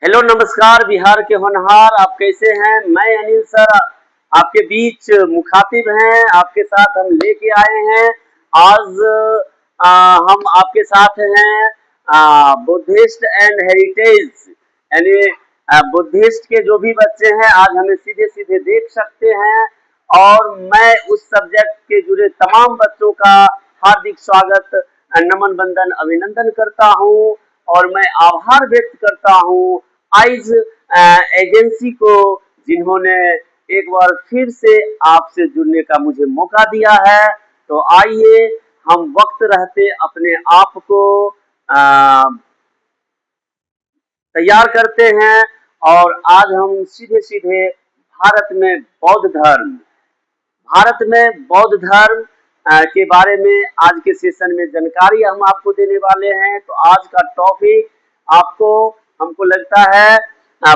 Hello नमस्कार बिहार के होनहार, आप कैसे हैं। मैं अनिल सर आपके बीच मुखातिब हैं। आपके साथ हम लेके आए हैं आज हम आपके साथ हैं बुद्धिस्ट एंड हेरिटेज, यानी बुद्धिस्ट के जो भी बच्चे हैं आज हमें सीधे सीधे देख सकते हैं। और मैं उस सब्जेक्ट के जुड़े तमाम बच्चों का हार्दिक स्वागत, नमन बंदन अभिनंदन करता हूं। और मैं आभार व्यक्त करता हूं आइज एजेंसी को, जिन्होंने एक बार फिर से आपसे जुड़ने का मुझे मौका दिया है। तो आइए हम वक्त रहते अपने आप को तैयार करते हैं और आज हम सीधे सीधे भारत में बौद्ध धर्म के बारे में आज के सेशन में जानकारी हम आपको देने वाले हैं। तो आज का टॉपिक आपको, हमको लगता है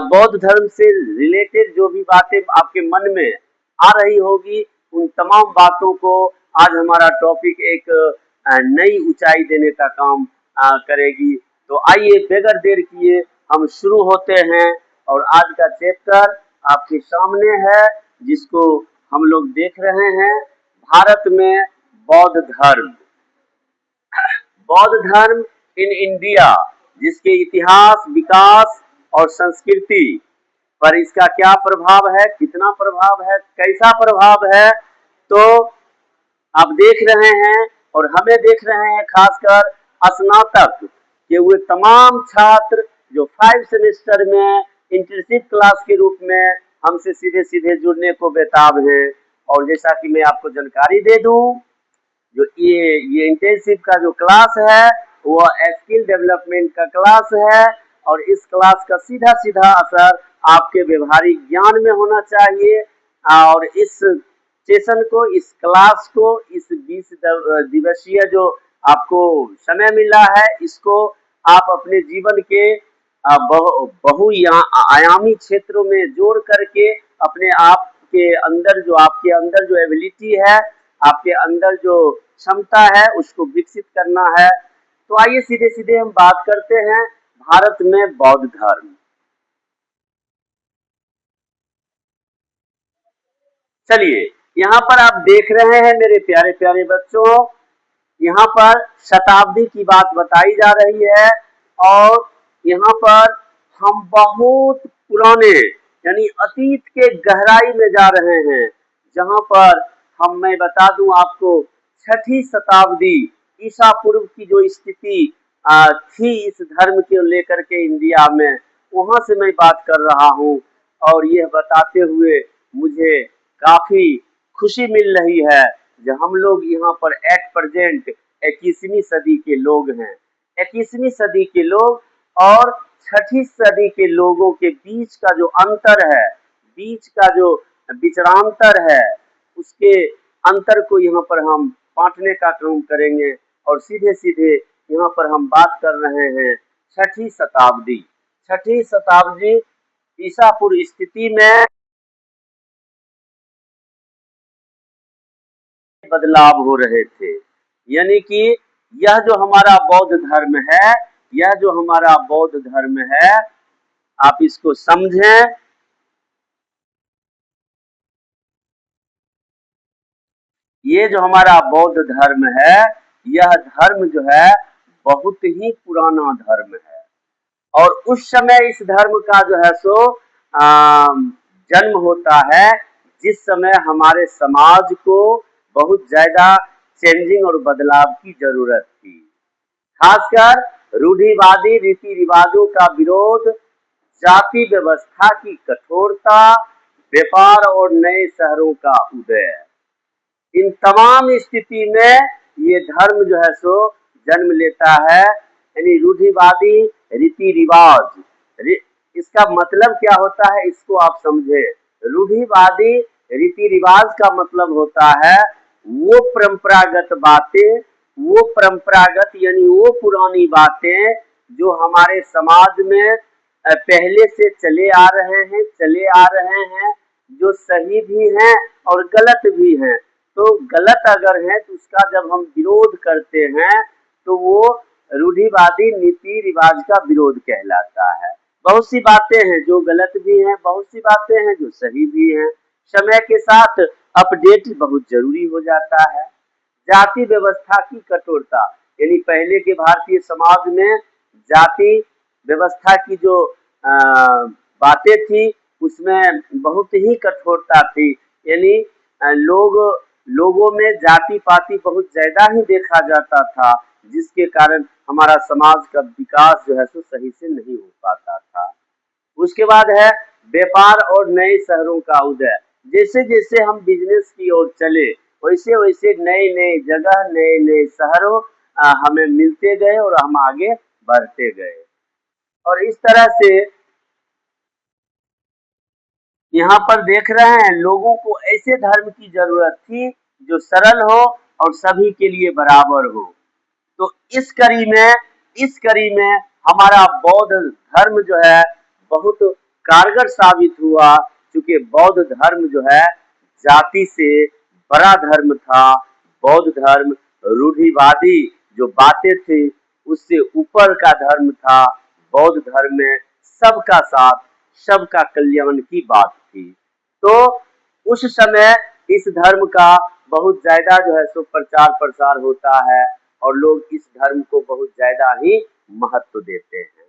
बौद्ध धर्म से रिलेटेड जो भी बातें आपके मन में आ रही होगी, उन तमाम बातों को आज हमारा टॉपिक एक नई ऊंचाई देने का काम करेगी। तो आइए बगैर देर किए हम शुरू होते हैं। और आज का चैप्टर आपके सामने है, जिसको हम लोग देख रहे हैं, भारत में बौद्ध धर्म। बौद्ध धर्म इन इंडिया, जिसके इतिहास, विकास और संस्कृति पर इसका क्या प्रभाव है, कितना प्रभाव है, कैसा प्रभाव है। तो आप देख रहे हैं और हमें देख रहे हैं, खासकर स्नातक के हुए तमाम छात्र जो 5 सेमेस्टर में इंटर्नशिप क्लास के रूप में हमसे सीधे सीधे जुड़ने को बेताब हैं। और जैसा कि मैं आपको जानकारी दे दूं, जो ये इंटर्नशिप का जो क्लास है वो स्किल डेवलपमेंट का क्लास है। और इस क्लास का सीधा सीधा असर आपके व्यवहारिक ज्ञान में होना चाहिए। और इस सेशन को, इस क्लास को, इस 20 दिवसीय जो आपको समय मिला है, इसको आप अपने जीवन के बहुआयामी क्षेत्रों में जोड़ करके अपने आप के अंदर जो आपके अंदर जो एबिलिटी है, आपके अंदर जो क्षमता है, उसको विकसित करना है। तो आइए सीधे सीधे हम बात करते हैं भारत में बौद्ध धर्म। चलिए, यहाँ पर आप देख रहे हैं मेरे प्यारे प्यारे बच्चों, यहाँ पर शताब्दी की बात बताई जा रही है। और यहाँ पर हम बहुत पुराने, यानी अतीत के गहराई में जा रहे हैं, जहाँ पर मैं बता दूं आपको, 6ठी शताब्दी ईसा पूर्व की जो स्थिति थी इस धर्म के लेकर के इंडिया में, वहां से मैं बात कर रहा हूँ। और यह बताते हुए मुझे काफी खुशी मिल रही है जो हम लोग यहाँ पर एट प्रेजेंट 21वीं सदी के लोग हैं। 21वीं सदी के लोग और 6ठी सदी के लोगों के बीच का जो अंतर है, बीच का जो विचारांतर है, उसके अंतर को यहाँ पर हम बांटने का काम करेंगे। और सीधे सीधे यहाँ पर हम बात कर रहे हैं 6ठी शताब्दी। 6ठी शताब्दी ईसा पूर्व स्थिति में बदलाव हो रहे थे। यानी कि यह जो हमारा बौद्ध धर्म है, यह जो हमारा बौद्ध धर्म है, आप इसको समझें। ये जो हमारा बौद्ध धर्म है, यह धर्म जो है बहुत ही पुराना धर्म है। और उस समय इस धर्म का जो है सो जन्म होता है जिस समय हमारे समाज को बहुत ज्यादा चेंजिंग और बदलाव की जरूरत थी। खासकर रूढ़िवादी रीति रिवाजों का विरोध, जाति व्यवस्था की कठोरता, व्यापार और नए शहरों का उदय, इन तमाम स्थिति में ये धर्म जो है सो जन्म लेता है। यानी रूढ़िवादी रीति रिवाज, इसका मतलब क्या होता है, इसको आप समझे। रूढ़िवादी रीति रिवाज का मतलब होता है वो परंपरागत बातें, वो परंपरागत यानी वो पुरानी बातें जो हमारे समाज में पहले से चले आ रहे हैं, जो सही भी हैं और गलत भी हैं। तो गलत अगर है तो उसका जब हम विरोध करते हैं तो वो रूढ़िवादी नीति रिवाज का विरोध कहलाता है। बहुत सी बातें हैं जो गलत भी हैं, बहुत सी बातें हैं जो सही भी हैं। समय के साथ अपडेट बहुत जरूरी हो जाता है। जाति व्यवस्था की कठोरता, यानी पहले के भारतीय समाज में जाति व्यवस्था की जो बातें थी उसमें बहुत ही कठोरता थी। यानी लोगों में जाति पाति बहुत ज्यादा ही देखा जाता था, जिसके कारण हमारा समाज का विकास जो है सो सही से नहीं हो पाता था। उसके बाद है व्यापार और नए शहरों का उदय। जैसे जैसे हम बिजनेस की ओर चले वैसे वैसे नए नए जगह, नए नए शहरों हमें मिलते गए और हम आगे बढ़ते गए। और इस तरह से यहाँ पर देख रहे हैं लोगों को ऐसे धर्म की जरूरत थी जो सरल हो और सभी के लिए बराबर हो। तो इस कड़ी में हमारा बौद्ध धर्म जो है बहुत कारगर साबित हुआ, क्योंकि बौद्ध धर्म जो है जाति से बड़ा धर्म था। बौद्ध धर्म रूढ़िवादी जो बातें थी उससे ऊपर का धर्म था। बौद्ध धर्म में सबका साथ, सबका कल्याण की बात थी। तो उस समय इस धर्म का बहुत ज्यादा जो है सो प्रचार प्रसार होता है और लोग इस धर्म को बहुत ज्यादा ही महत्व देते हैं।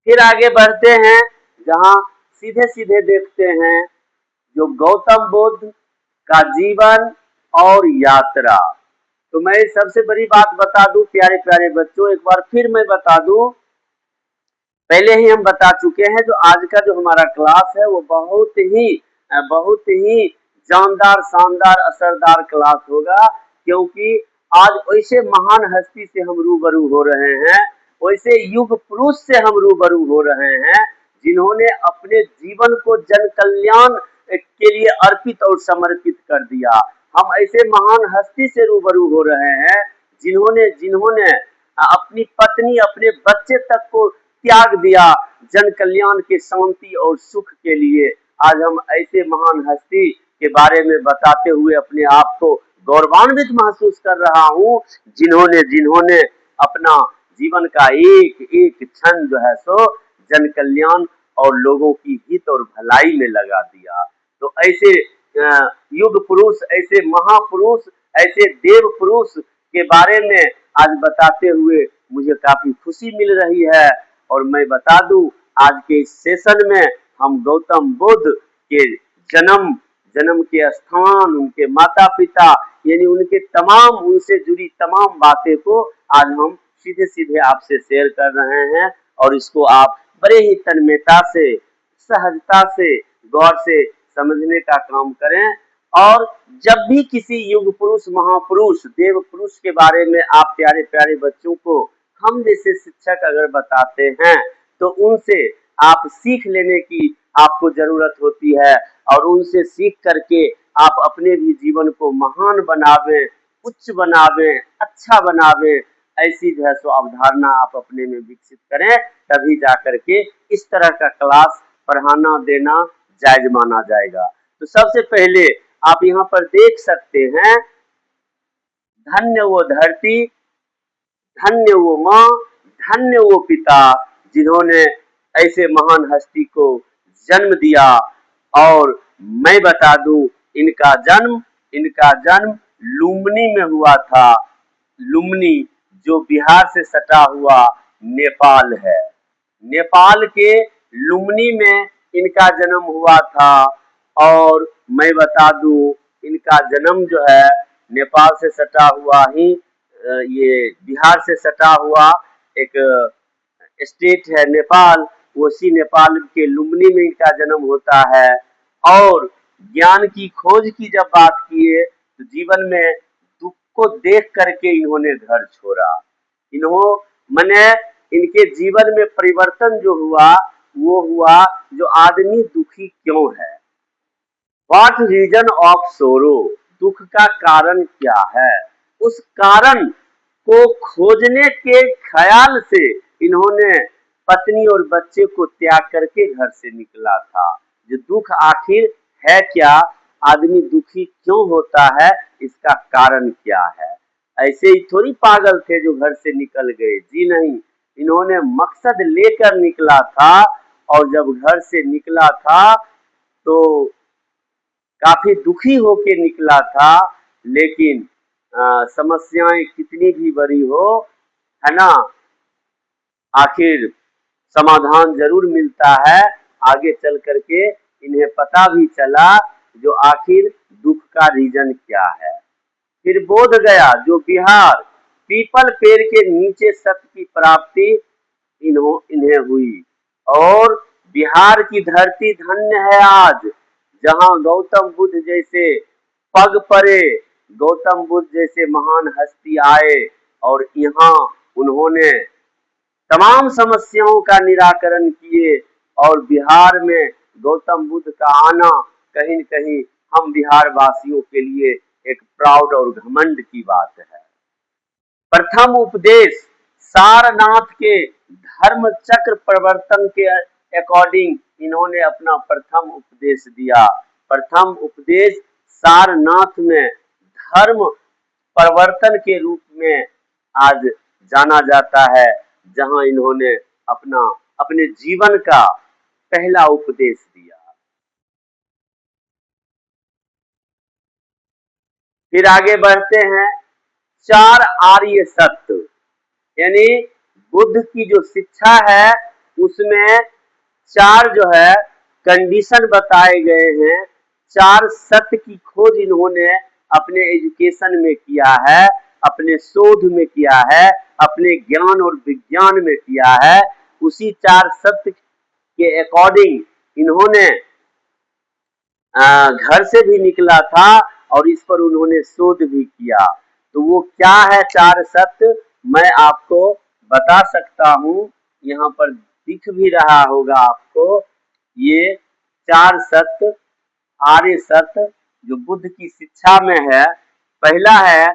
फिर आगे बढ़ते हैं, जहाँ सीधे सीधे देखते हैं जो गौतम बुद्ध का जीवन और यात्रा। तो मैं सबसे बड़ी बात बता दूं प्यारे प्यारे बच्चों, एक बार फिर मैं बता दूं, पहले ही हम बता चुके हैं, जो आज का जो हमारा क्लास है वो बहुत ही जानदार, शानदार, असरदार क्लास होगा। क्योंकि आज वैसे महान हस्ती से हम रूबरू हो रहे हैं, वैसे युग पुरुष से हम रूबरू हो रहे हैं, जिन्होंने अपने जीवन को जन कल्याण के लिए अर्पित और समर्पित कर दिया। हम ऐसे महान हस्ती से रूबरू हो रहे हैं जिन्होंने जिन्होंने अपनी पत्नी, अपने बच्चे तक को त्याग दिया जन कल्याण के शांति और सुख के लिए। आज हम ऐसे महान हस्ती के बारे में बताते हुए अपने आप को गौरवान्वित महसूस कर रहा हूँ, जिन्होंने जिन्होंने अपना जीवन का एक एक क्षण जो है सो जन कल्याण और लोगों की हित और भलाई में लगा दिया। तो ऐसे युग पुरुष, ऐसे महापुरुष, ऐसे देव पुरुष के बारे में आज बताते हुए मुझे काफी खुशी मिल रही है। और मैं बता दूं, आज के इस सेशन में हम गौतम बुद्ध के जन्म के स्थान, उनके माता पिता, यानी उनके तमाम, उनसे जुड़ी तमाम बातें को आज हम सीधे सीधे आपसे शेयर कर रहे हैं। और इसको आप बड़े ही तन्मयता से, सहजता से, गौर से समझने का काम करें। और जब भी किसी युग पुरुष, महापुरुष, देव पुरुष के बारे में आप प्यारे प्यारे बच्चों को हम जैसे शिक्षक अगर बताते हैं तो उनसे आप सीख लेने की आपको जरूरत होती है, और उनसे सीख करके आप अपने भी जीवन को महान बनावें, उच्च बनावें, अच्छा बनावें। ऐसी जो है सो अवधारणा आप अपने में विकसित करें, तभी जाकर के इस तरह का क्लास पढ़ाना देना जायज माना जाएगा। तो सबसे पहले आप यहाँ पर देख सकते हैं, धन्य वो धरती, धन्य वो माँ, धन्य वो पिता, जिन्होंने ऐसे महान हस्ती को जन्म दिया। और मैं बता दूं, इनका जन्म लुम्बिनी में हुआ था। लुम्बिनी जो बिहार से सटा हुआ नेपाल है, नेपाल के लुम्बिनी में इनका जन्म हुआ था। और मैं बता दूं, इनका जन्म जो है नेपाल से सटा हुआ ही, ये बिहार से सटा हुआ एक स्टेट है नेपाल, उसी नेपाल के लुम्बिनी में इनका जन्म होता है। और ज्ञान की खोज की जब बात किए तो जीवन में दुख को देख करके इन्होंने घर छोड़ा। मैंने इनके जीवन में परिवर्तन जो हुआ वो हुआ, जो आदमी दुखी क्यों है, व्हाट रीजन ऑफ सोरो, दुख का कारण क्या है, उस कारण को खोजने के ख्याल से इन्होंने पत्नी और बच्चे को त्याग करके घर से निकला था। जो दुख आखिर है क्या, आदमी दुखी क्यों होता है, इसका कारण क्या है। ऐसे ही थोड़ी पागल थे जो घर से निकल गए, जी नहीं, इन्होंने मकसद लेकर निकला था। और जब घर से निकला था तो काफी दुखी होके निकला था, लेकिन समस्याएं कितनी भी बड़ी हो, है ना, आखिर समाधान जरूर मिलता है। आगे चल करके इन्हें पता भी चला जो आखिर दुख का रीजन क्या है। फिर बोध गया जो बिहार, पीपल पेड़ के नीचे सत्य की प्राप्ति इन्हें हुई। और बिहार की धरती धन्य है आज, जहां गौतम बुद्ध जैसे पग पड़े, गौतम बुद्ध जैसे महान हस्ती आए और यहाँ उन्होंने तमाम समस्याओं का निराकरण किए। और बिहार में गौतम बुद्ध का आना कहीं न कहीं हम बिहार वासियों के लिए एक प्राउड और घमंड की बात है। प्रथम उपदेश सारनाथ के धर्म चक्र परिवर्तन के अकॉर्डिंग इन्होंने अपना प्रथम उपदेश दिया। प्रथम उपदेश सारनाथ में धर्म परिवर्तन के रूप में आज जाना जाता है, जहां इन्होंने अपने जीवन का पहला उपदेश दिया। फिर आगे बढ़ते हैं। चार आर्य सत्य, यानी बुद्ध की जो शिक्षा है उसमें चार जो है कंडीशन बताए गए हैं। चार सत्य की खोज इन्होंने अपने एजुकेशन में किया है, अपने शोध में किया है, अपने ज्ञान और विज्ञान में किया है। उसी चार सत्य के अकॉर्डिंग इन्होंने घर से भी निकला था और इस पर उन्होंने शोध भी किया। तो वो क्या है चार सत्य, मैं आपको बता सकता हूँ, यहाँ पर दिख भी रहा होगा आपको। ये चार सत्य, आर्य सत्य जो बुद्ध की शिक्षा में है। पहला है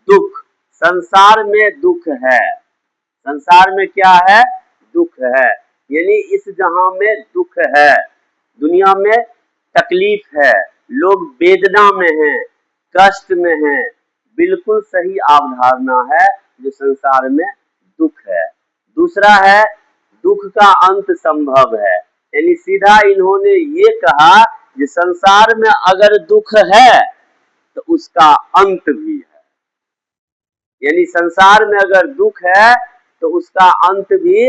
दुख, संसार में दुख है। संसार में क्या है? दुख है, यानी इस जहां में दुख है, दुनिया में तकलीफ है, लोग वेदना में हैं, कष्ट में हैं। बिल्कुल सही अवधारणा है जो संसार में दुख है। दूसरा है दुख का अंत संभव है, यानी सीधा इन्होंने ये कहा कि संसार में अगर दुख है तो उसका अंत भी है, यानी संसार में अगर दुख है तो उसका अंत भी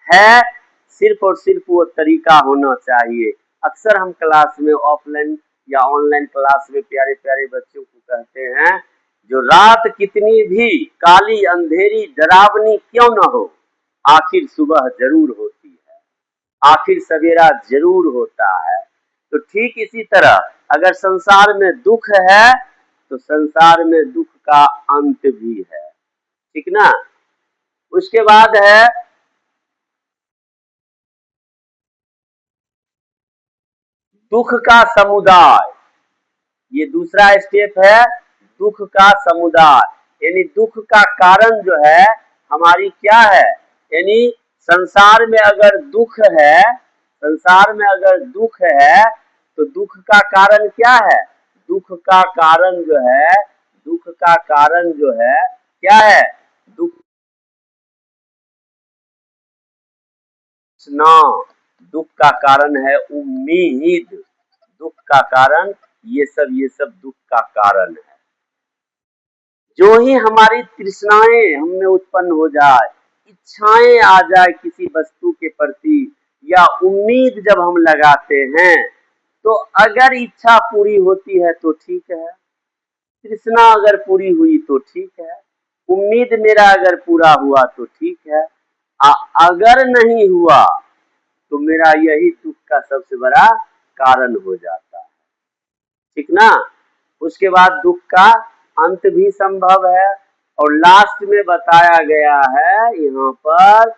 है। सिर्फ और सिर्फ वो तरीका होना चाहिए। अक्सर हम क्लास में ऑफलाइन या ऑनलाइन क्लास में प्यारे प्यारे बच्चों को कहते हैं, जो रात कितनी भी काली अंधेरी डरावनी क्यों न हो, आखिर सुबह जरूर होती है, आखिर सवेरा जरूर होता है। तो ठीक इसी तरह अगर संसार में दुख है तो संसार में दुख का अंत भी है, ठीक ना। उसके बाद है दुख का समुदाय, ये दूसरा स्टेप है दुख का समुदाय, यानी दुख का कारण जो है हमारी क्या है, यानी संसार में अगर दुख है, संसार में अगर दुख है तो दुख का कारण क्या है? दुख का कारण जो है, दुख का कारण जो है क्या है? दुख ना, दुख का कारण है उम्मीद। दुख का कारण ये सब दुख का कारण है। जो ही हमारी तृष्णाएं हमें उत्पन्न हो जाए, इच्छाएं आ जाए किसी वस्तु के प्रति, या उम्मीद जब हम लगाते हैं, तो अगर इच्छा पूरी होती है तो ठीक है, तृष्णा अगर पूरी हुई तो ठीक है, उम्मीद मेरा अगर पूरा हुआ तो ठीक है, अगर नहीं हुआ तो मेरा यही दुख का सबसे बड़ा कारण हो जाता है, ठीक ना। उसके बाद दुख का अंत भी संभव है। और लास्ट में बताया गया है यहाँ पर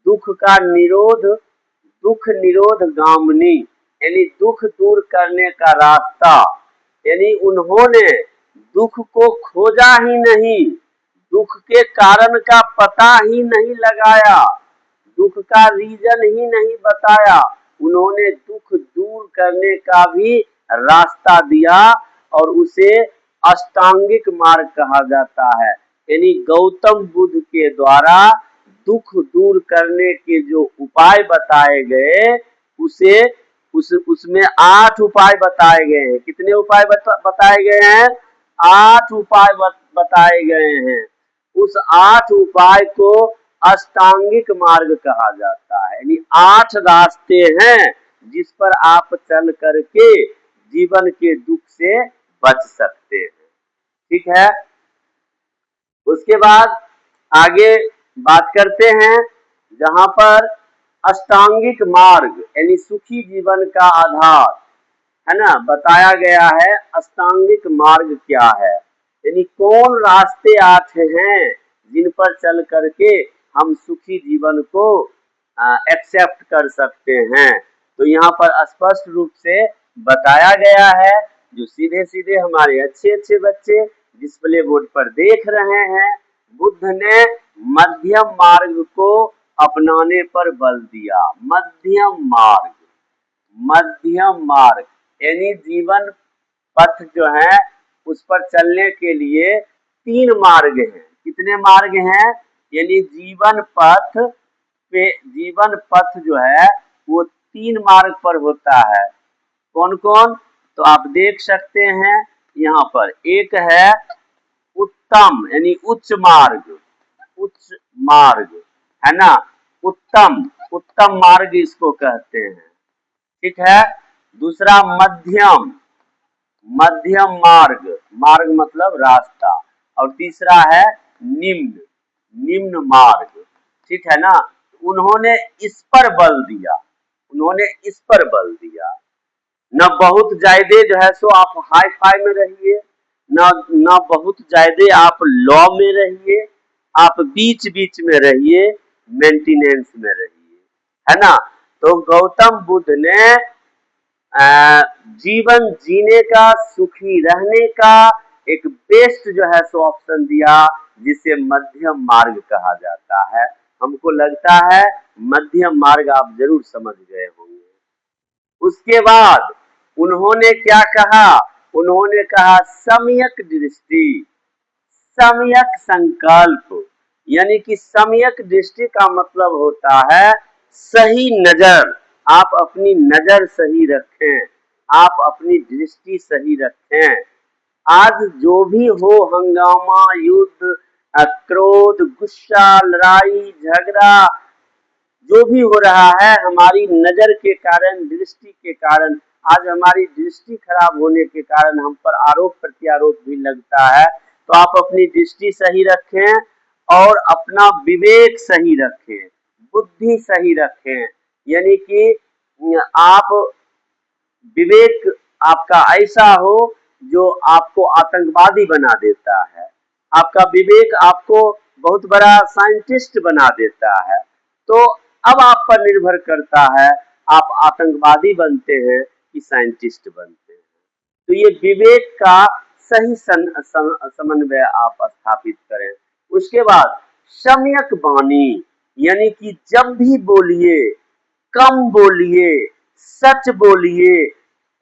दुख का निरोध, दुख निरोध गामनी, यानी दुख दूर करने का रास्ता, यानी उन्होंने दुख को खोजा ही नहीं, दुख के कारण का पता ही नहीं लगाया, दुख का रीजन ही नहीं बताया, उन्होंने दुख दूर करने का भी रास्ता दिया, और उसे अष्टांगिक मार्ग कहा जाता है। यानी गौतम बुद्ध के द्वारा दुख दूर करने के जो उपाय बताए गए उसे उसमें 8 उपाय बताए गए हैं। कितने उपाय बताए गए हैं? 8 उपाय बताए गए हैं। उस 8 उपाय को अष्टांगिक मार्ग कहा जाता है, यानी 8 रास्ते हैं जिस पर आप चल करके जीवन के दुख से बच सकते हैं। ठीक है, उसके बाद आगे बात करते हैं जहां पर अष्टांगिक मार्ग यानी सुखी जीवन का आधार है ना बताया गया है। अष्टांगिक मार्ग क्या है, यानी कौन रास्ते 8 हैं जिन पर चल करके हम सुखी जीवन को एक्सेप्ट कर सकते हैं। तो यहाँ पर स्पष्ट रूप से बताया गया है, जो सीधे सीधे हमारे अच्छे अच्छे बच्चे डिस्प्ले बोर्ड पर देख रहे हैं। बुद्ध ने मध्यम मार्ग को अपनाने पर बल दिया। मध्यम मार्ग यानी जीवन पथ जो है उस पर चलने के लिए 3 मार्ग हैं। कितने मार्ग हैं? यानी जीवन पथ जो है वो 3 मार्ग पर होता है। कौन कौन? तो आप देख सकते हैं यहाँ पर। एक है उत्तम यानी उच्च मार्ग है ना, उत्तम मार्ग इसको कहते हैं। ठीक है, दूसरा मध्यम मार्ग मतलब रास्ता, और तीसरा है निम्न मार्ग। ठीक है ना, उन्होंने इस पर बल दिया। न बहुत ज्यादा जो है सो आप हाई फाई में रहिए, न बहुत ज्यादा आप लॉ में रहिए, आप बीच बीच में रहिए, मेंटेनेंस में रहिए, है ना। तो गौतम बुद्ध ने जीवन जीने का, सुखी रहने का एक बेस्ट जो है सो ऑप्शन दिया, जिसे मध्यम मार्ग कहा जाता है। हमको लगता है मध्यम मार्ग आप जरूर समझ गए होंगे। उसके बाद उन्होंने क्या कहा? उन्होंने कहा सम्यक दृष्टि, सम्यक संकल्प, यानी कि सम्यक दृष्टि का मतलब होता है सही नजर। आप अपनी नजर सही रखें, आप अपनी दृष्टि सही रखें। आज जो भी हो, हंगामा, युद्ध, क्रोध, गुस्सा, लड़ाई झगड़ा जो भी हो रहा है, हमारी नजर के कारण, दृष्टि के कारण, आज हमारी दृष्टि खराब होने के कारण हम पर आरोप प्रत्यारोप भी लगता है। तो आप अपनी दृष्टि सही रखें और अपना विवेक सही रखें, बुद्धि सही रखें, यानी कि आप विवेक आपका ऐसा हो जो आपको आतंकवादी बना देता है, आपका विवेक आपको बहुत बड़ा साइंटिस्ट बना देता है। तो अब आप पर निर्भर करता है आप आतंकवादी बनते हैं कि साइंटिस्ट बनते हैं। तो ये विवेक का सही समन्वय आप स्थापित करें। उसके बाद सम्यक वाणी, यानी कि जब भी बोलिए कम बोलिए, सच बोलिए,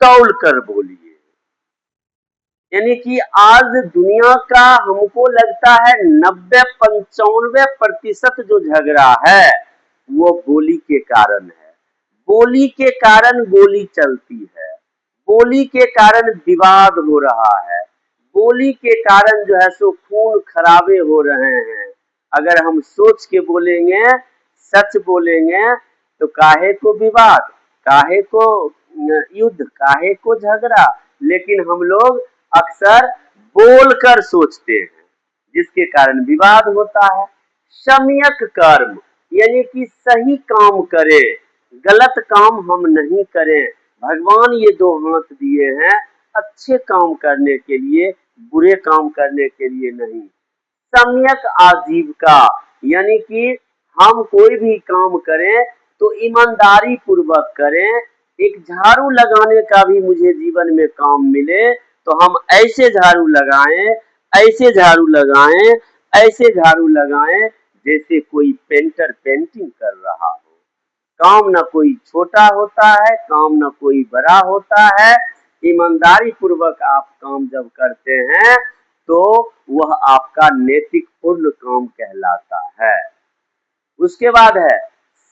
तौल कर बोलिए। यानी कि आज दुनिया का हमको लगता है 90-95% जो झगड़ा है वो बोली के कारण है। बोली के कारण गोली चलती है, बोली के कारण विवाद हो रहा है, बोली के कारण जो है सो खून खराबे हो रहे हैं। अगर हम सोच के बोलेंगे, सच बोलेंगे, तो काहे को विवाद, काहे को युद्ध, काहे को झगड़ा। लेकिन हम लोग अक्सर बोलकर सोचते हैं, जिसके कारण विवाद होता है। सम्यक कर्म, यानी कि सही काम करें, गलत काम हम नहीं करें। भगवान ये 2 हाथ दिए हैं अच्छे काम करने के लिए, बुरे काम करने के लिए नहीं। सम्यक आजीविका, यानी कि हम कोई भी काम करें तो ईमानदारी पूर्वक करें। एक झाड़ू लगाने का भी मुझे जीवन में काम मिले तो हम ऐसे झाड़ू लगाएं, ऐसे झाड़ू लगाएं, ऐसे झाड़ू लगाएं जैसे कोई पेंटर पेंटिंग कर रहा हो। काम न कोई छोटा होता है, काम न कोई बड़ा होता है। ईमानदारी पूर्वक आप काम जब करते हैं तो वह आपका नैतिक पूर्ण काम कहलाता है। उसके बाद है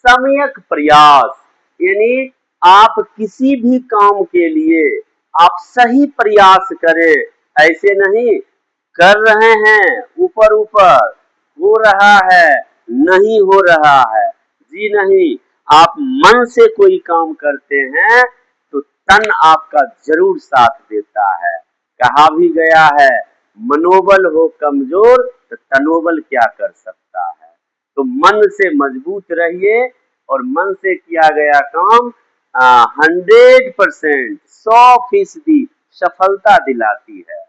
सम्यक प्रयास, यानी आप किसी भी काम के लिए आप सही प्रयास करें, ऐसे नहीं कर रहे हैं ऊपर ऊपर, हो रहा है नहीं हो रहा है, जी नहीं, आप मन से कोई काम करते हैं तो तन आपका जरूर साथ देता है। कहा भी गया है मनोबल हो कमजोर तो तनोबल क्या कर सकता है। तो मन से मजबूत रहिए और मन से किया गया काम 100%, 100% सफलता दिलाती है।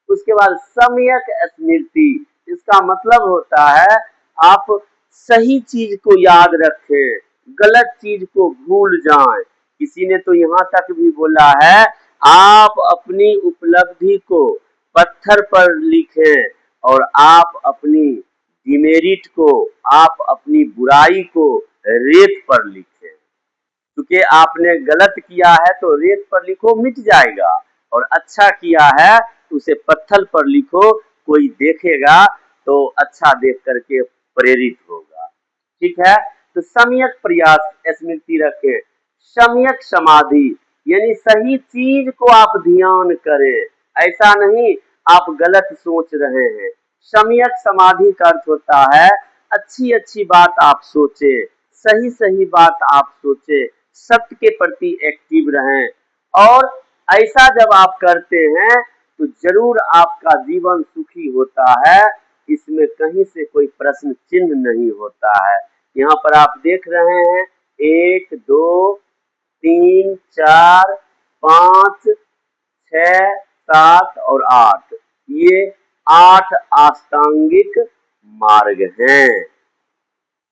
उसके बाद सम्यक स्मृति, इसका मतलब होता है आप सही चीज को याद रखें, गलत चीज को भूल जाएं। किसी ने तो यहाँ तक भी बोला है आप अपनी उपलब्धि को पत्थर पर लिखें और आप अपनी डिमेरिट को, आप अपनी बुराई को रेत पर लिखें। क्योंकि आपने गलत किया है तो रेत पर लिखो मिट जाएगा, और अच्छा किया है तो उसे पत्थर पर लिखो, कोई देखेगा तो अच्छा देख करके प्रेरित होगा। ठीक है, तो सम्यक प्रयास स्मृति रखें। सम्यक समाधि, यानी सही चीज को आप ध्यान करें, ऐसा नहीं आप गलत सोच रहे हैं। सम्यक समाधि का अर्थ होता है अच्छी अच्छी बात आप सोचे, सही सही बात आप सोचे, सत्य के प्रति एक्टिव रहें, और ऐसा जब आप करते हैं तो जरूर आपका जीवन सुखी होता है, इसमें कहीं से कोई प्रश्न चिन्ह नहीं होता है। यहाँ पर आप देख रहे हैं 1 2 3 4 5 6 7 और 8, ये 8 अष्टांगिक मार्ग हैं।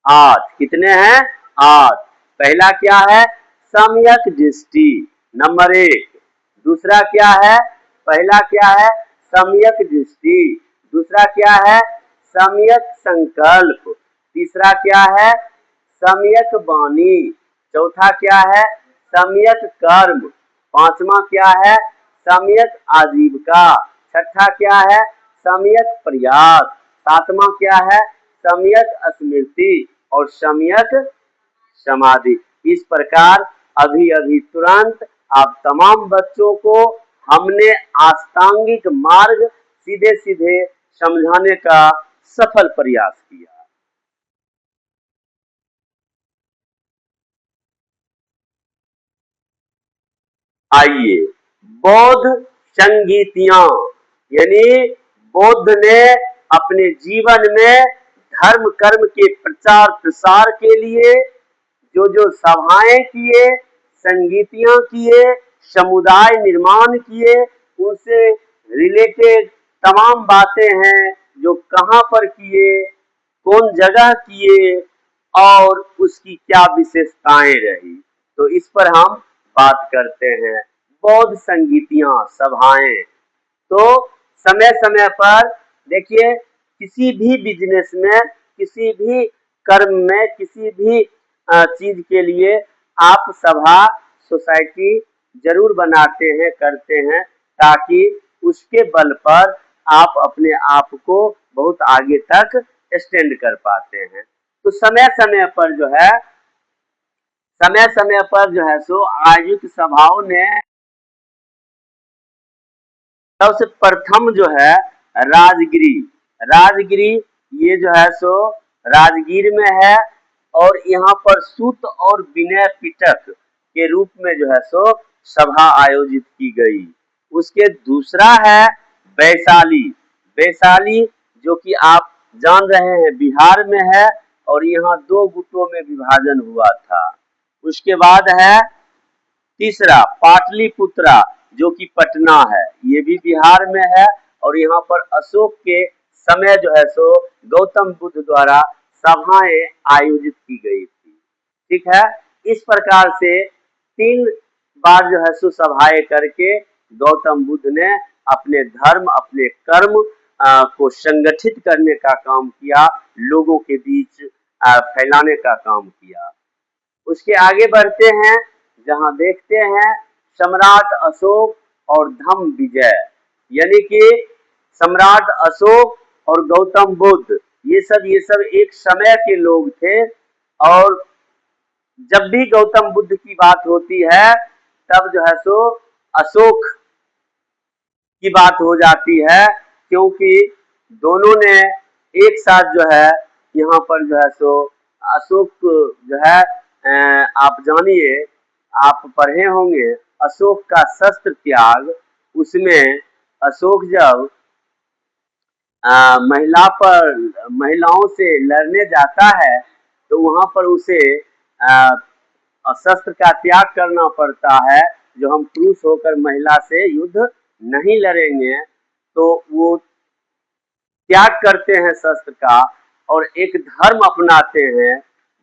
8 कितने हैं? 8। पहला क्या है? सम्यक दृष्टि, नंबर 1। दूसरा क्या है? पहला क्या है? सम्यक दृष्टि। दूसरा क्या है? सम्यक संकल्प। तीसरा क्या है? सम्यक वाणी। चौथा क्या है? सम्यक कर्म। पांचवा क्या है? सम्यक आजीविका। छठा क्या है? सम्यक प्रयास। सातवां क्या है? सम्यक स्मृति। और सम्यक समाधि। इस प्रकार अभी अभी तुरंत आप तमाम बच्चों को हमने अष्टांगिक मार्ग सीधे सीधे समझाने का सफल प्रयास किया। आइए, बौद्ध संगीतियां, यानी बौद्ध ने अपने जीवन में धर्म कर्म के प्रचार प्रसार के लिए जो जो सभाएं किए, संगीतियां किए, समुदाय निर्माण किए, उनसे रिलेटेड तमाम बातें हैं जो कहाँ पर किए, कौन जगह किए और उसकी क्या विशेषताएं रही, तो इस पर हम बात करते हैं। बौद्ध संगीतियां सभाएं, तो समय समय पर देखिए किसी भी बिजनेस में, किसी भी कर्म में, किसी भी चीज के लिए आप सभा सोसाइटी जरूर बनाते हैं, करते हैं, ताकि उसके बल पर आप अपने आप को बहुत आगे तक एक्सटेंड कर पाते हैं। तो समय समय पर जो है सो आयोजित सभाओं ने सबसे प्रथम जो है राजगिरी, राजगिरी ये जो है सो राजगीर में है, और यहाँ पर सूत और विनय पिटक के रूप में जो है सो सभा आयोजित की गई। उसके दूसरा है वैशाली, वैशाली जो कि आप जान रहे हैं बिहार में है, और यहाँ 2 गुटों में विभाजन हुआ था। उसके बाद है तीसरा पाटलिपुत्रा जो कि पटना है, ये भी बिहार में है, और यहाँ पर अशोक के समय जो है सो गौतम बुद्ध द्वारा सभाएं आयोजित की गई थी। ठीक है, इस प्रकार से 3 बार जो है सो सभाएं करके गौतम बुद्ध ने अपने धर्म, अपने कर्म को संगठित करने का काम किया, लोगों के बीच फैलाने का काम किया। उसके आगे बढ़ते हैं, जहां देखते हैं सम्राट अशोक और धम्म विजय, यानी कि सम्राट अशोक और गौतम बुद्ध ये सब एक समय के लोग थे। और जब भी गौतम बुद्ध की बात होती है तब जो है सो अशोक की बात हो जाती है, क्योंकि दोनों ने एक साथ जो है यहाँ पर जो है सो अशोक जो है आप जानिए, आप पढ़े होंगे अशोक का शस्त्र त्याग। उसमें अशोक जब महिलाओं से लड़ने जाता है तो वहां पर उसे शस्त्र का त्याग करना पड़ता है। जो हम पुरुष होकर महिला से युद्ध नहीं लड़ेंगे, तो वो त्याग करते हैं शस्त्र का और एक धर्म अपनाते हैं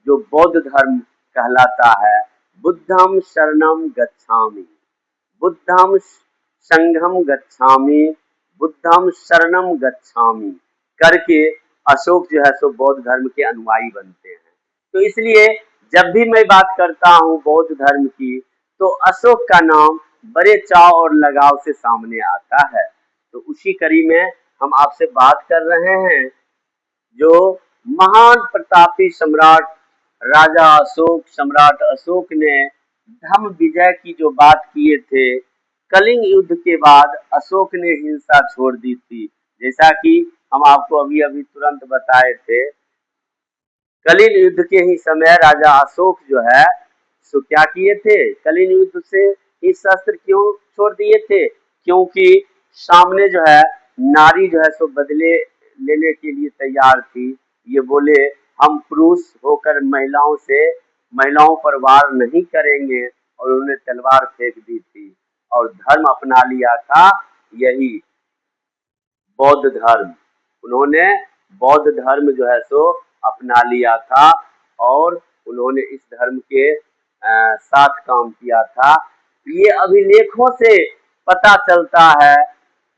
जो बौद्ध धर्म कहलाता है। बुद्धम शरणम गच्छामि, बुद्धम संघम गच्छामि, बुद्धम शरणम गच्छामि करके अशोक जो है सो बौद्ध धर्म के अनुयायी बनते हैं। तो इसलिए जब भी मैं बात करता हूँ बौद्ध धर्म की, तो अशोक का नाम बड़े चाव और लगाव से सामने आता है। तो उसी कड़ी में हम आपसे बात कर रहे हैं जो महान प्रतापी सम्राट राजा अशोक, सम्राट अशोक ने धम्म विजय की जो बात किए थे, कलिंग युद्ध के बाद अशोक ने हिंसा छोड़ दी थी। जैसा कि हम आपको अभी अभी तुरंत बताए थे, कलिंग युद्ध के ही समय राजा अशोक जो है सो क्या किए थे, कलिंग युद्ध से ही शस्त्र क्यों छोड़ दिए थे, क्योंकि सामने जो है नारी जो है सो बदले लेने के लिए तैयार थी। ये बोले हम पुरुष होकर महिलाओं पर वार नहीं करेंगे, और उन्होंने तलवार फेंक दी थी और धर्म अपना लिया था यही बौद्ध धर्म। उन्होंने बौद्ध धर्म जो है सो अपना लिया था और उन्होंने इस धर्म के साथ काम किया था। ये अभिलेखों से पता चलता है।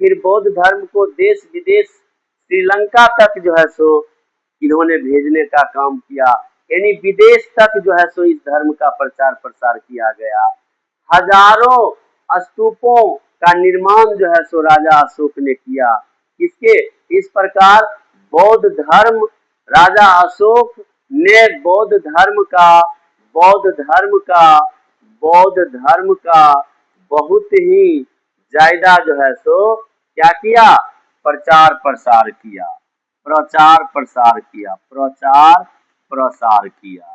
फिर बौद्ध धर्म को देश विदेश श्रीलंका तक जो है सो इन्होंने भेजने का काम किया, यानी विदेश तक जो है सो इस धर्म का प्रचार प्रसार किया गया। हजारों स्तूपों का निर्माण जो है सो राजा अशोक ने किया। किसके? इस प्रकार बौद्ध धर्म, राजा अशोक ने बौद्ध धर्म का बहुत ही ज्यादा जो है सो क्या किया, प्रचार प्रसार किया, प्रचार प्रसार किया, प्रचार प्रसार किया।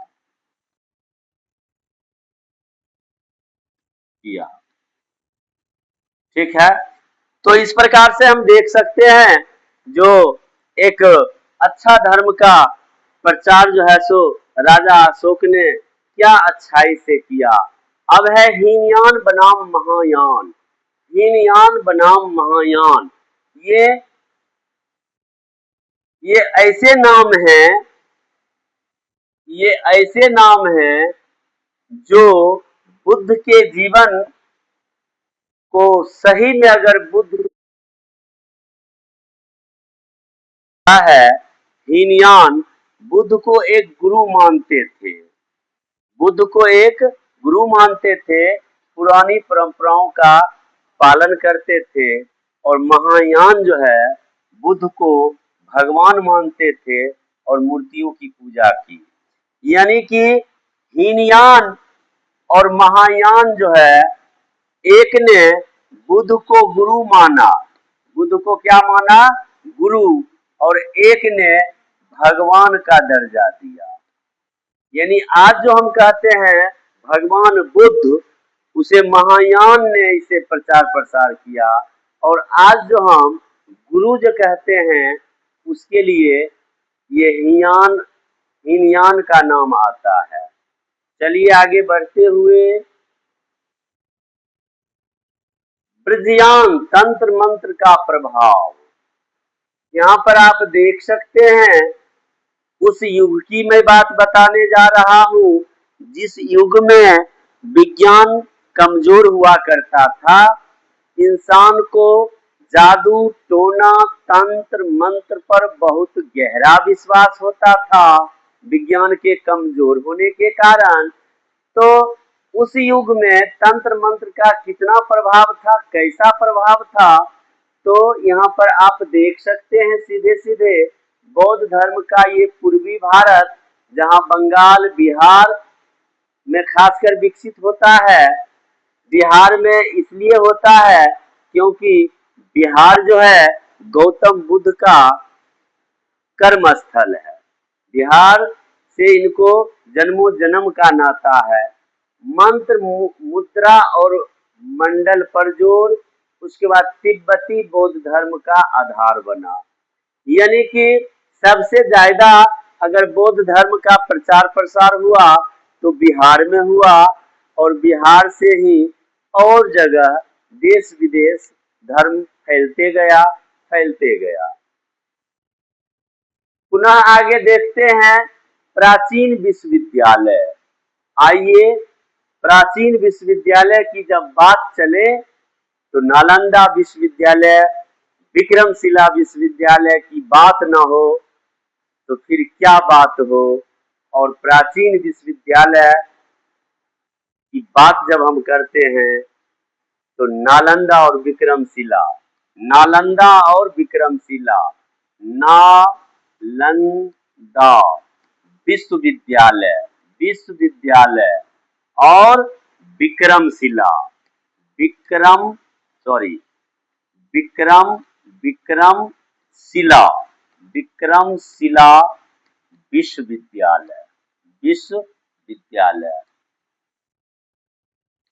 ठीक है, तो इस प्रकार से हम देख सकते हैं जो एक अच्छा धर्म का प्रचार जो है सो राजा अशोक ने क्या अच्छाई से किया। अब है हीनयान बनाम महायान। हीनयान बनाम महायान, ये ऐसे नाम हैं, ये ऐसे नाम हैं जो बुद्ध के जीवन को सही में अगर बुद्ध है, हीनयान बुद्ध को एक गुरु मानते थे, बुद्ध को एक गुरु मानते थे, पुरानी परंपराओं का पालन करते थे। और महायान जो है बुद्ध को भगवान मानते थे और मूर्तियों की पूजा की। यानी कि हीनयान और महायान जो है, एक ने बुद्ध को गुरु माना, बुद्ध को क्या माना, गुरु, और एक ने भगवान का दर्जा दिया। यानी आज जो हम कहते हैं भगवान बुद्ध, उसे महायान ने इसे प्रचार प्रसार किया, और आज जो हम गुरु जो कहते हैं उसके लिए ये हीनयान का नाम आता है। चलिए आगे बढ़ते हुए, ब्रजयान तंत्र मंत्र का प्रभाव, यहाँ पर आप देख सकते हैं उस युग की मैं बात बताने जा रहा हूँ जिस युग में विज्ञान कमजोर हुआ करता था। इंसान को जादू टोना तंत्र मंत्र पर बहुत गहरा विश्वास होता था विज्ञान के कमजोर होने के कारण। तो उस युग में तंत्र मंत्र का कितना प्रभाव था, कैसा प्रभाव था, तो यहाँ पर आप देख सकते हैं सीधे सीधे बौद्ध धर्म का ये पूर्वी भारत, जहाँ बंगाल, बिहार में खासकर विकसित होता है। बिहार में इसलिए होता है क्योंकि बिहार जो है गौतम बुद्ध का कर्म स्थल है। बिहार से इनको जन्मों जन्म का नाता है। मंत्र, मुद्रा और मंडल पर जोर, उसके बाद तिब्बती बौद्ध धर्म का आधार बना। यानी कि सबसे ज्यादा अगर बौद्ध धर्म का प्रचार प्रसार हुआ तो बिहार में हुआ, और बिहार से ही और जगह देश विदेश धर्म फैलते गया। पुनः आगे देखते हैं प्राचीन विश्वविद्यालय। आइए, प्राचीन विश्वविद्यालय की जब बात चले तो नालंदा विश्वविद्यालय, विक्रमशिला विश्वविद्यालय की बात न हो तो फिर क्या बात हो। और प्राचीन विश्वविद्यालय की बात जब हम करते हैं तो नालंदा और विक्रमशिला, नालंदा और विक्रमशिला, नालंदा विश्वविद्यालय, विश्वविद्यालय और विक्रमशिला, विक्रम विक्रमशिला, विक्रमशिला विश्वविद्यालय, विश्वविद्यालय।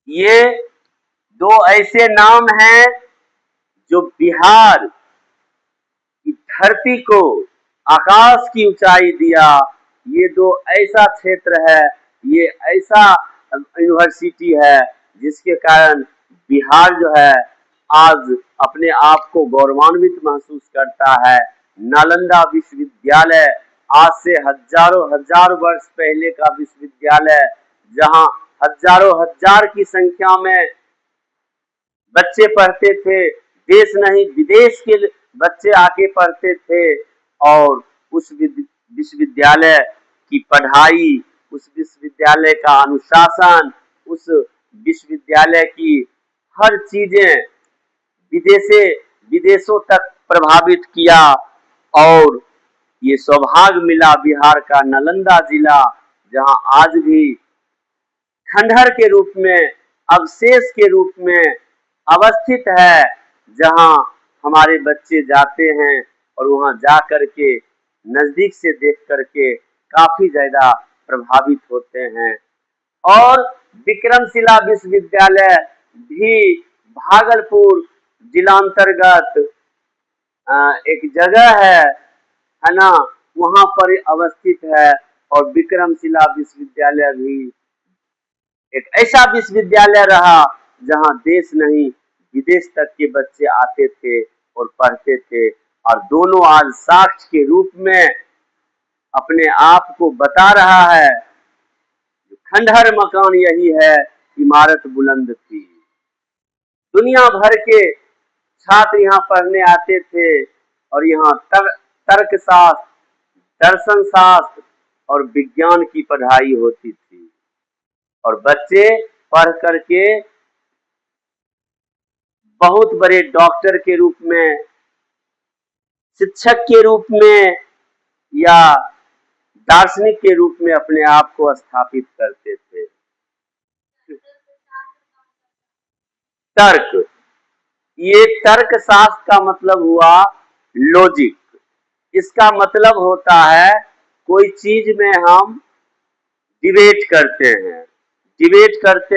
ये दो ऐसे नाम हैं जो बिहार की धरती को आकाश की ऊंचाई दिया। ये दो ऐसा क्षेत्र है, ये ऐसा यूनिवर्सिटी है जिसके कारण बिहार जो है आज अपने आप को गौरवान्वित महसूस करता है। नालंदा विश्वविद्यालय आज से हजारों हजार वर्ष पहले का विश्वविद्यालय, जहां हजारों हजार की संख्या में बच्चे पढ़ते थे, देश नहीं विदेश के बच्चे आके पढ़ते थे। और उस विश्वविद्यालय की पढ़ाई, उस विश्वविद्यालय का अनुशासन, उस विश्वविद्यालय की हर चीजें विदेशों तक प्रभावित किया। और ये सौभाग्य मिला बिहार का नालंदा जिला, जहां आज भी खंडहर के रूप में, अवशेष के रूप में अवस्थित है, जहां हमारे बच्चे जाते हैं और वहां जा करके नजदीक से देख करके काफी ज्यादा प्रभावित होते हैं। और विक्रमशिला विश्वविद्यालय भी भागलपुर जिलांतर्गत एक जगह है ना, वहां पर अवस्थित है। और विक्रमशिला विश्वविद्यालय भी एक ऐसा विश्वविद्यालय रहा जहां देश नहीं विदेश तक के बच्चे आते थे और पढ़ते थे। और दोनों आज साक्ष्य के रूप में अपने आप को बता रहा है। खंडहर मकान यही है, इमारत बुलंद थी। दुनिया भर के छात्र यहाँ पढ़ने आते थे और यहाँ तर्कशास्त्र, दर्शन शास्त्र और विज्ञान की पढ़ाई होती थी। और बच्चे पढ़ करके बहुत बड़े डॉक्टर के रूप में, शिक्षक के रूप में या दार्शनिक के रूप में अपने आप को स्थापित करते थे। तर्क, ये तर्क शास्त्र का मतलब हुआ लॉजिक। इसका मतलब होता है कोई चीज में हम डिबेट करते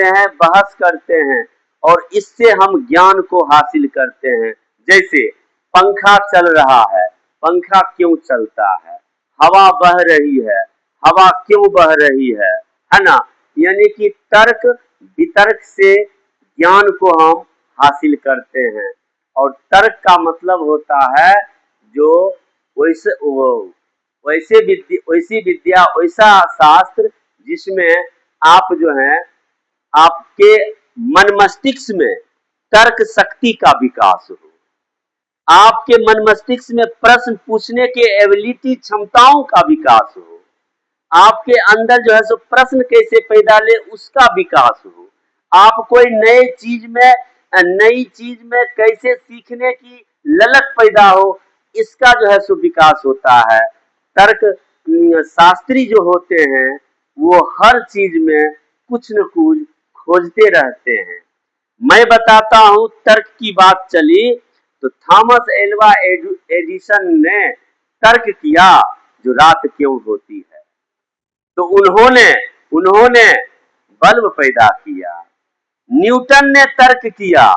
हैं, बहस करते हैं और इससे हम ज्ञान को हासिल करते हैं। जैसे पंखा चल रहा है, पंखा क्यों चलता है, हवा बह रही है, हवा क्यों बह रही है ना। यानी कि तर्क वितर्क से ज्ञान को हम हासिल करते हैं। और तर्क का मतलब होता है जो वैसी विद्या, वैसा शास्त्र जिसमें आप जो है आपके मन मस्तिष्क में तर्क शक्ति का विकास हो, आपके मन मस्तिष्क में प्रश्न पूछने के एबिलिटी, क्षमताओं का विकास हो, आपके अंदर जो है सो प्रश्न कैसे पैदा ले उसका विकास हो, आप कोई नई चीज में कैसे सीखने की ललक पैदा हो, इसका जो है सो विकास होता है। तर्क शास्त्री जो होते हैं वो हर चीज में कुछ न कुछ खोजते रहते हैं। मैं बताता हूं, तर्क की बात चली तो थॉमस एल्वा एडिसन ने तर्क किया जो रात क्यों होती है। तो उन्होंने उन्होंने बल्ब पैदा किया। न्यूटन ने तर्क किया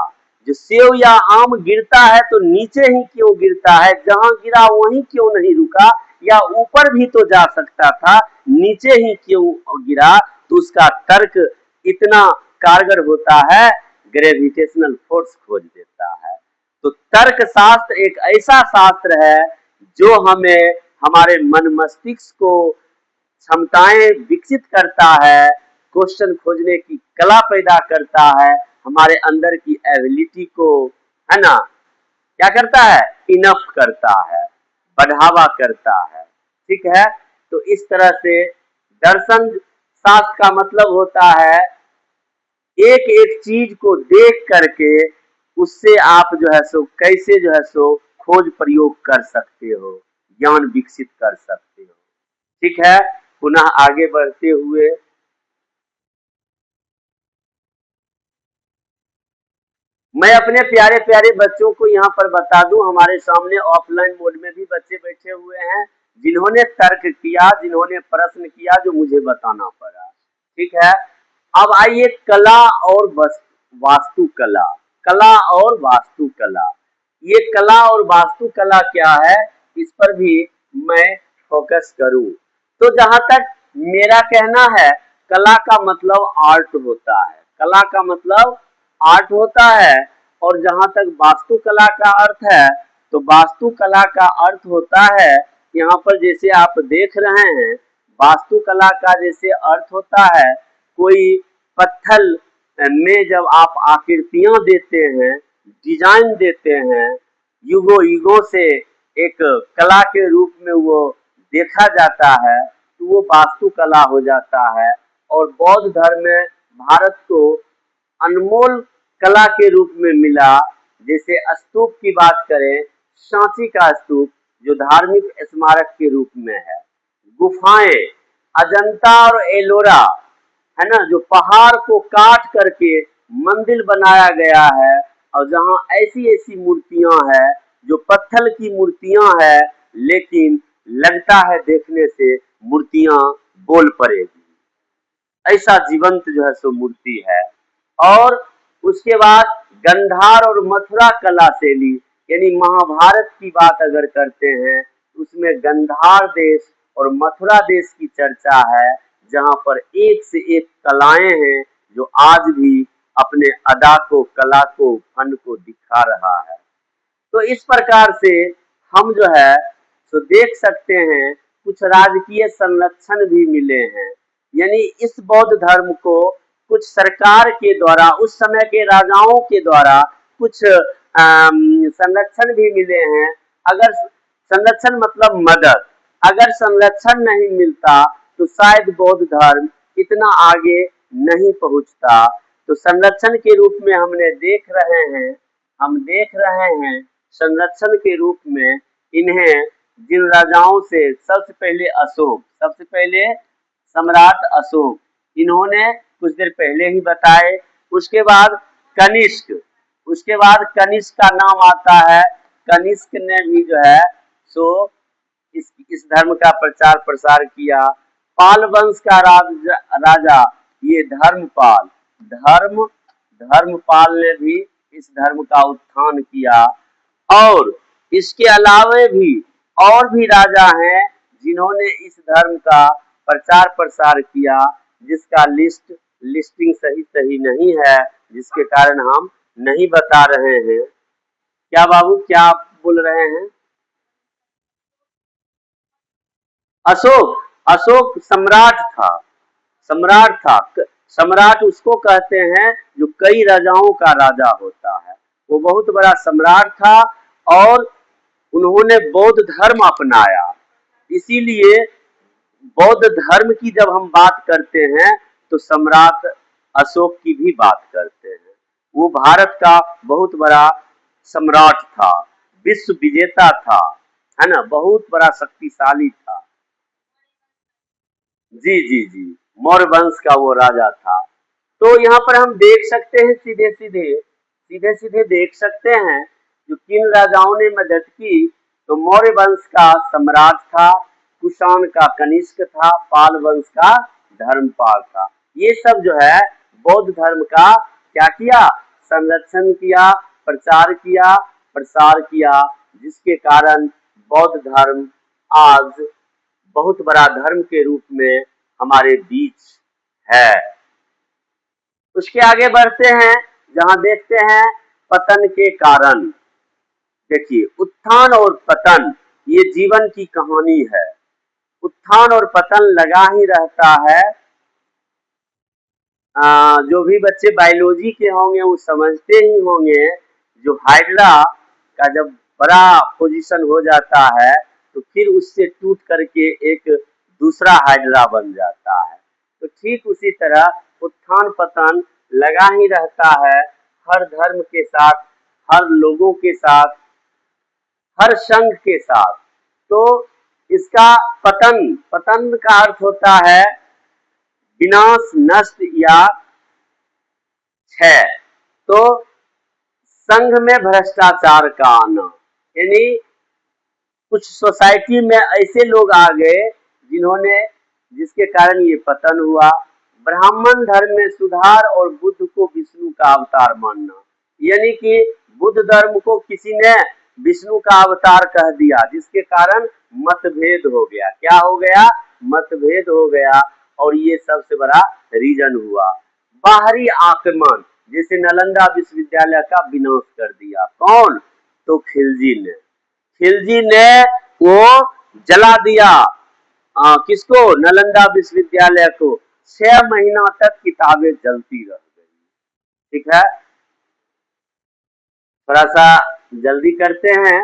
जो सेव या आम गिरता है तो नीचे ही क्यों गिरता है, जहां गिरा वहीं क्यों नहीं रुका, या ऊपर भी तो जा सकता था, नीचे ही क्यों गिरा। तो उसका तर्क इतना कारगर होता है, ग्रेविटेशनल फोर्स खोज देता है। तो तर्क शास्त्र एक ऐसा शास्त्र है जो हमें हमारे मन मस्तिष्क को क्षमताएं विकसित करता है, क्वेश्चन खोजने की कला पैदा करता है, हमारे अंदर की एबिलिटी को, है ना, क्या करता है, इनफ करता है, बढ़ावा करता है। ठीक है, तो इस तरह से दर्शन शास्त्र का मतलब होता है एक एक चीज को देख करके उससे आप जो है सो कैसे जो है सो खोज प्रयोग कर सकते हो, ज्ञान विकसित कर सकते हो। ठीक है, पुनः आगे बढ़ते हुए मैं अपने प्यारे प्यारे बच्चों को यहाँ पर बता दूं, हमारे सामने ऑफलाइन मोड में भी बच्चे बैठे हुए हैं जिन्होंने तर्क किया, जिन्होंने प्रश्न किया जो मुझे बताना पड़ा। ठीक है, अब आइए कला और वास्तुकला। कला और वास्तुकला, ये कला और वास्तुकला क्या है, इस पर भी मैं फोकस करूं। तो जहां तक मेरा कहना है, कला का मतलब आर्ट होता है, कला का मतलब आर्ट होता है। और जहां तक वास्तुकला का अर्थ है, तो वास्तुकला का अर्थ होता है, यहाँ पर जैसे आप देख रहे हैं, वास्तुकला का जैसे अर्थ होता है कोई पत्थर में जब आप आकृतियां देते हैं, डिजाइन देते हैं, युगों युगों से एक कला के रूप में वो देखा जाता है, तो वो वास्तुकला हो जाता है। और बौद्ध धर्म में भारत को अनमोल कला के रूप में मिला। जैसे स्तूप की बात करें, सांची का स्तूप जो धार्मिक स्मारक के रूप में है, गुफाएं अजंता और एलोरा, है ना, जो पहाड़ को काट करके मंदिर बनाया गया है, और जहां ऐसी ऐसी मूर्तियां हैं जो पत्थर की मूर्तियां हैं, लेकिन लगता है देखने से मूर्तियां बोल पड़ेगी, ऐसा जीवंत जो है सो मूर्ति है। और उसके बाद गंधार और मथुरा कला शैली, यानी महाभारत की बात अगर करते हैं उसमें गंधार देश और मथुरा देश की चर्चा है, जहां पर एक से एक कलाएं हैं जो आज भी अपने अदा को, कला को, फन को दिखा रहा है। तो इस प्रकार से हम जो है तो देख सकते हैं कुछ राजकीय संरक्षण भी मिले हैं, यानी इस बौद्ध धर्म को कुछ सरकार के द्वारा, उस समय के राजाओं के द्वारा कुछ संरक्षण भी मिले हैं। अगर संरक्षण मतलब मदद, अगर संरक्षण नहीं मिलता तो शायद बौद्ध धर्म इतना आगे नहीं पहुंचता। तो संरक्षण के रूप में हम देख रहे हैं संरक्षण के रूप में इन्हें जिन राजाओं से, सबसे पहले सम्राट अशोक, इन्होंने कुछ देर पहले ही बताए। उसके बाद कनिष्क का नाम आता है। कनिष्क ने भी जो है सो इस धर्म का प्रचार प्रसार किया। पाल वंश का राजा ये धर्मपाल ने भी इस धर्म का उत्थान किया। और इसके अलावे भी और भी राजा हैं जिन्होंने इस धर्म का प्रचार प्रसार किया, जिसका लिस्टिंग सही नहीं है, जिसके कारण हम नहीं बता रहे हैं। क्या बाबू, क्या आप बोल रहे हैं? अशोक सम्राट उसको कहते हैं जो कई राजाओं का राजा होता है। वो बहुत बड़ा सम्राट था और उन्होंने बौद्ध धर्म अपनाया। इसीलिए बौद्ध धर्म की जब हम बात करते हैं तो सम्राट अशोक की भी बात करते हैं। वो भारत का बहुत बड़ा सम्राट था, विश्व विजेता था, है ना, बहुत बड़ा शक्तिशाली था। जी जी जी, मौर्य वंश का वो राजा था। तो यहाँ पर हम देख सकते हैं, सीधे सीधे देख सकते हैं जो किन राजाओं ने मदद की। तो मौर्य वंश का सम्राट था, कुषाण का कनिष्क था, पाल वंश का धर्मपाल था। ये सब जो है बौद्ध धर्म का क्या किया, संरक्षण किया, प्रचार किया, प्रसार किया, जिसके कारण बौद्ध धर्म आज बहुत बड़ा धर्म के रूप में हमारे बीच है। उसके आगे बढ़ते हैं, जहां देखते हैं पतन के कारण। देखिए, उत्थान और पतन ये जीवन की कहानी है। उत्थान और पतन लगा ही रहता है। जो भी बच्चे बायोलॉजी के होंगे वो समझते ही होंगे, जो हाइड्रा का जब बड़ा पोजीशन हो जाता है तो फिर उससे टूट करके एक दूसरा हाइड्रा बन जाता है। तो ठीक उसी तरह उत्थान पतन लगा ही रहता है, हर धर्म के साथ, हर लोगों के साथ, हर संघ के साथ। तो इसका पतन, पतन का अर्थ होता है विनाश, नष्ट या क्षय। तो संघ में भ्रष्टाचार का आना, यानी कुछ सोसाइटी में ऐसे लोग आ गए जिन्होंने, जिसके कारण ये पतन हुआ। ब्राह्मण धर्म में सुधार और बुद्ध को विष्णु का अवतार मानना, यानी कि बुद्ध धर्म को किसी ने विष्णु का अवतार कह दिया, जिसके कारण मतभेद हो गया। क्या हो गया, मतभेद हो गया। और ये सबसे बड़ा रीजन हुआ। बाहरी आक्रमण, जैसे नालंदा विश्वविद्यालय का विनाश कर दिया कौन, तो खिलजी ने। खिलजी ने वो जला दिया, किसको, नालंदा विश्वविद्यालय को। 6 महीना तक किताबें जलती रह गई। ठीक है, थोड़ा सा जल्दी करते हैं।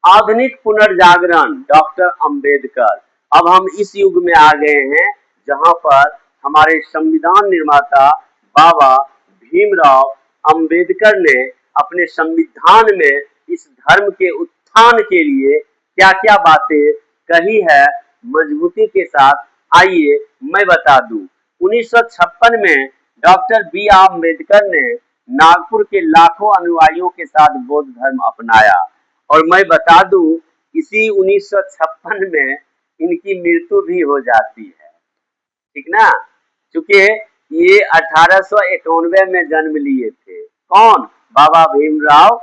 आधुनिक पुनर्जागरण, डॉक्टर अंबेडकर। अब हम इस युग में आ गए हैं जहां पर हमारे संविधान निर्माता बाबा भीमराव अंबेडकर ने अपने संविधान में इस धर्म के उत्थान के लिए क्या क्या बातें कही है मजबूती के साथ। आइए मैं बता दूं। 1956 में डॉक्टर बी आर अम्बेडकर ने नागपुर के लाखों अनुयायियों के साथ बौद्ध धर्म अपनाया। और मैं बता दूं, इसी 1956 में इनकी मृत्यु भी हो जाती है। ठीक ना, क्योंकि ये 1891 में जन्म लिए थे कौन, बाबा भीमराव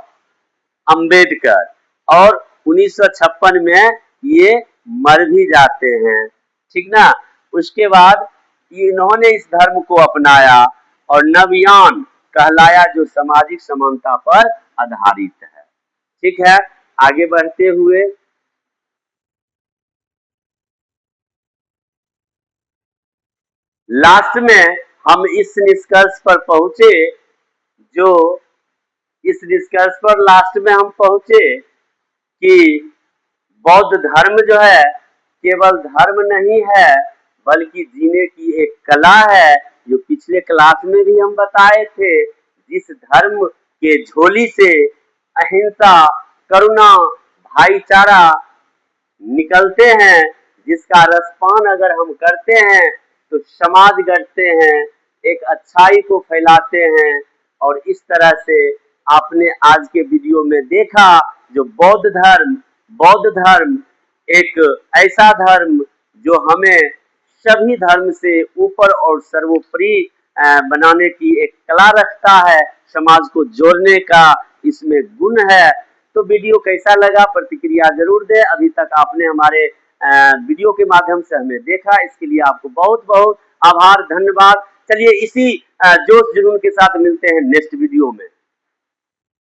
अंबेडकर, और 1956 में ये मर भी जाते हैं। ठीक ना, उसके बाद इन्होंने इस धर्म को अपनाया और नवयान कहलाया, जो सामाजिक समानता पर आधारित है। ठीक है, आगे बढ़ते हुए लास्ट में हम इस निष्कर्ष पर पहुंचे, जो इस निष्कर्ष पर लास्ट में हम पहुंचे कि बौद्ध धर्म जो है केवल धर्म नहीं है, बल्कि जीने की एक कला है, जो पिछले क्लास में भी हम बताए थे। जिस धर्म के झोली से अहिंसा, करुणा, भाईचारा निकलते हैं, जिसका रसपान अगर हम करते हैं तो समाज गढ़ते हैं, एक अच्छाई को फैलाते हैं। और इस तरह से आपने आज के वीडियो में देखा, जो बौद्ध धर्म एक ऐसा धर्म जो हमें सभी धर्म से ऊपर और सर्वोपरि बनाने की एक कला रखता है, समाज को जोड़ने का इसमें गुण है। तो वीडियो कैसा लगा, प्रतिक्रिया जरूर दें। अभी तक आपने हमारे वीडियो के माध्यम से हमें देखा, इसके लिए आपको बहुत बहुत आभार, धन्यवाद। चलिए इसी जोश जुनून के साथ मिलते हैं नेक्स्ट वीडियो में।